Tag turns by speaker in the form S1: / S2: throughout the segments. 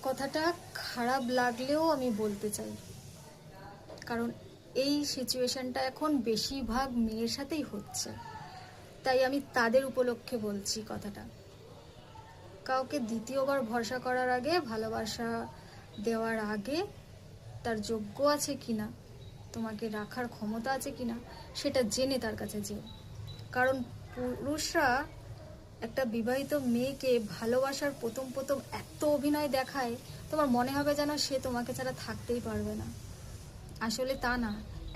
S1: কথাটা খারাপ লাগলেও আমি বলতে চাই, কারণ এই সিচুয়েশনটা এখন বেশিরভাগ মেয়ের সাথেই হচ্ছে, তাই আমি তাদের উপলক্ষে বলছি কথাটা। কাউকে দ্বিতীয়বার ভরসা করার আগে, ভালোবাসা দেওয়ার আগে তার যোগ্য আছে কিনা, তোমাকে রাখার ক্ষমতা আছে কিনা সেটা জেনে তার কাছে যেও। কারণ পুরুষরা একটা বিবাহিত মেয়েকে ভালোবাসার প্রথম প্রথম এত অভিনয় দেখায়, তোমার মনে হবে যেন সে তোমাকে ছাড়া থাকতেই পারবে না। আসলে তা না,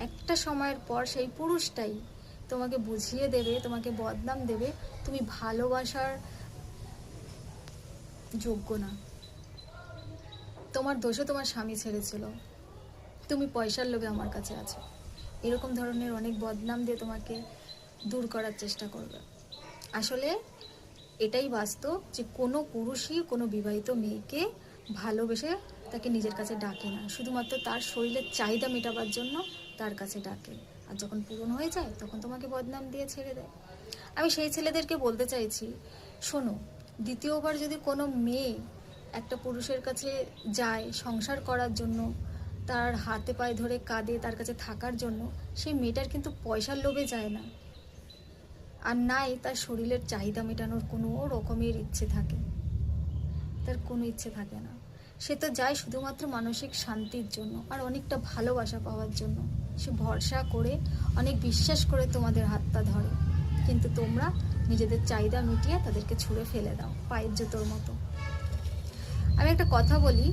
S1: একটা সময়ের পর সেই পুরুষটাই তোমাকে বুঝিয়ে দেবে, তোমাকে বদনাম দেবে, তুমি ভালোবাসার যোগ্য না, তোমার দোষে তোমার স্বামী ছেড়েছিল, তুমি পয়সার লোভে আমার কাছে আছো, এরকম ধরনের অনেক বদনাম দিয়ে তোমাকে দূর করার চেষ্টা করবে। আসলে এটাই বাস্তব যে কোনো পুরুষই কোনো বিবাহিত মেয়েকে ভালোবেসে তাকে নিজের কাছে ডাকে না, শুধুমাত্র তার শরীরের চাহিদা মেটাবার জন্য তার কাছে ডাকে, আর যখন পূরণ হয়ে যায় তখন তোমাকে বদনাম দিয়ে ছেড়ে দেয়। আমি সেই ছেলেদেরকে বলতে চাইছি, শোনো, দ্বিতীয়বার যদি কোনো মেয়ে একটা পুরুষের কাছে যায় সংসার করার জন্য, তার হাতে পায়ে ধরে কাঁদে তার কাছে থাকার জন্য, সেই মেয়েটার কিন্তু পয়সার লোভে যায় না, আর নাই তার শরীরের চাহিদা মেটানোর কোনো রকমের ইচ্ছে থাকে, তার কোনো ইচ্ছে থাকে না। সে তো যায় শুধুমাত্র মানসিক শান্তির জন্য আর অনেকটা ভালোবাসা পাওয়ার জন্য। সে ভরসা করে, অনেক বিশ্বাস করে তোমাদের হাতটা ধরে, কিন্তু তোমরা নিজেদের চাহিদা মিটিয়ে তাদেরকে ছুঁড়ে ফেলে দাও পায়ের জুতোর মতো। আমি একটা কথা বলি,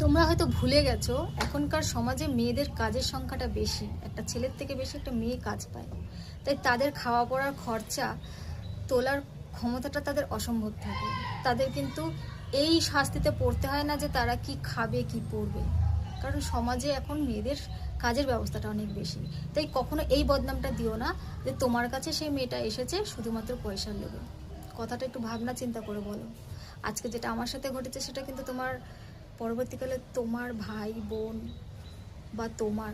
S1: তোমরা হয়তো ভুলে গেছো এখনকার সমাজে মেয়েদের কাজের সংখ্যাটা বেশি, একটা ছেলের থেকে বেশি একটা মেয়ে কাজ পায়, তাই তাদের খাওয়া পড়ার খরচা তোলার ক্ষমতাটা তাদের অসম্ভব থাকে। তাদের কিন্তু এই শাস্তিতে পড়তে হয় না যে তারা কি খাবে কি পরবে, কারণ সমাজে এখন মেয়েদের কাজের ব্যবস্থাটা অনেক বেশি। তাই কখনো এই বদনামটা দিও না যে তোমার কাছে সেই মেয়েটা এসেছে শুধুমাত্র পয়সার লোভে। কথাটা একটু ভাবনা চিন্তা করে বলো। আজকে যেটা আমার সাথে ঘটেছে সেটা কিন্তু তোমার পরবর্তীকালে তোমার ভাই বোন বা তোমার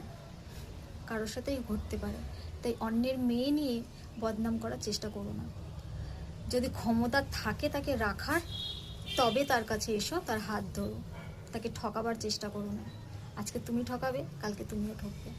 S1: কারোর সাথেই ঘটতে পারে, তাই অন্যের মেয়ে নিয়ে বদনাম করার চেষ্টা করো না। যদি ক্ষমতা থাকে তাকে রাখার, তবে তার কাছে এসো, তার হাত ধরো, তাকে ঠকাবার চেষ্টা করো না। আজকে তুমি ঠকাবে, কালকে তুমিও ঠকবে।